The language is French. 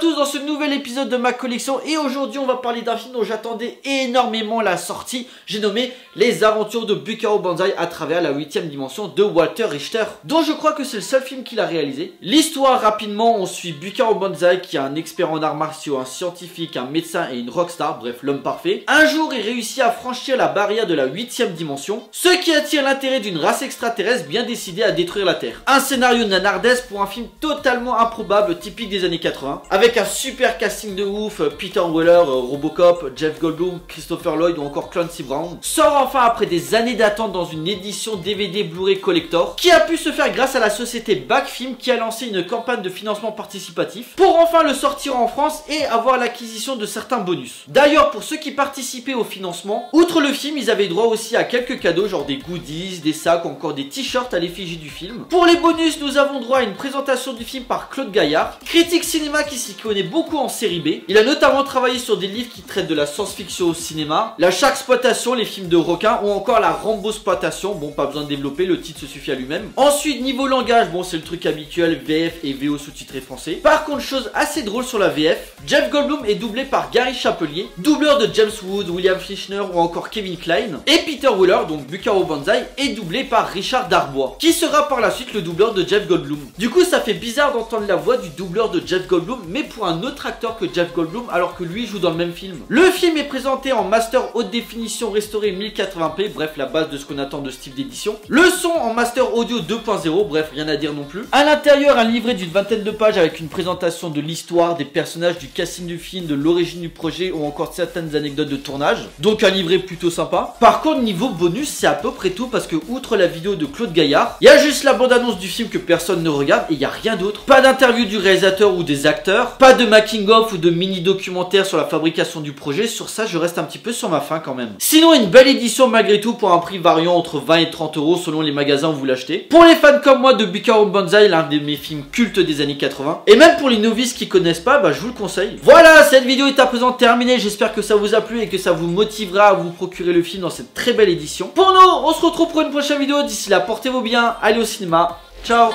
tous dans ce nouvel épisode de ma collection. Et aujourd'hui on va parler d'un film dont j'attendais énormément la sortie. J'ai nommé Les Aventures de Buckaroo Banzai à travers la 8ème dimension de Walter Richter, dont je crois que c'est le seul film qu'il a réalisé. L'histoire rapidement, on suit Buckaroo Banzai qui est un expert en arts martiaux, un scientifique, un médecin et une rockstar, bref l'homme parfait. Un jour il réussit à franchir la barrière de la 8ème dimension, ce qui attire l'intérêt d'une race extraterrestre bien décidée à détruire la Terre. Un scénario nanardesque pour un film totalement improbable, typique des années 80, avec un super casting de ouf, Peter Weller, Robocop, Jeff Goldblum, Christopher Lloyd ou encore Clancy Brown, sort enfin après des années d'attente dans une édition DVD Blu-ray Collector, qui a pu se faire grâce à la société Backfilm qui a lancé une campagne de financement participatif pour enfin le sortir en France et avoir l'acquisition de certains bonus. D'ailleurs, pour ceux qui participaient au financement, outre le film, ils avaient droit aussi à quelques cadeaux, genre des goodies, des sacs ou encore des t-shirts à l'effigie du film. Pour les bonus, nous avons droit à une présentation du film par Claude Gaillard, critique cinéma qui s'y connaît beaucoup en série B. Il a notamment travaillé sur des livres qui traitent de la science-fiction au cinéma, la Sharksploitation, les films de requins ou encore la Rambosploitation. Bon, pas besoin de développer, le titre se suffit à lui-même. Ensuite, niveau langage, bon, c'est le truc habituel, VF et VO sous-titré français. Par contre, chose assez drôle sur la VF, Jeff Goldblum est doublé par Gary Chapelier, doubleur de James Woods, William Fichtner ou encore Kevin Kline. Et Peter Weller, donc Buckaroo Banzai, est doublé par Richard Darbois, qui sera par la suite le doubleur de Jeff Goldblum. Du coup, ça fait bizarre d'entendre la voix du doubleur de Jeff Goldblum, mais pour un autre acteur que Jeff Goldblum, alors que lui joue dans le même film. Le film est présenté en master haute définition restauré 1080p, bref la base de ce qu'on attend de ce type d'édition. Le son en master audio 2.0, bref rien à dire non plus. À l'intérieur, un livret d'une vingtaine de pages avec une présentation de l'histoire, des personnages, du casting du film, de l'origine du projet ou encore certaines anecdotes de tournage. Donc un livret plutôt sympa. Par contre, niveau bonus, c'est à peu près tout parce que outre la vidéo de Claude Gaillard, il y a juste la bande-annonce du film que personne ne regarde et il n'y a rien d'autre. Pas d'interview du réalisateur ou des acteurs, pas de making-of ou de mini-documentaire sur la fabrication du projet. Sur ça, je reste un petit peu sur ma faim quand même. Sinon, une belle édition malgré tout pour un prix variant entre 20 et 30 euros selon les magasins où vous l'achetez. Pour les fans comme moi de Buckaroo Banzai, l'un de mes films cultes des années 80. Et même pour les novices qui connaissent pas, bah je vous le conseille. Voilà, cette vidéo est à présent terminée. J'espère que ça vous a plu et que ça vous motivera à vous procurer le film dans cette très belle édition. Pour nous, on se retrouve pour une prochaine vidéo. D'ici là, portez-vous bien, allez au cinéma. Ciao.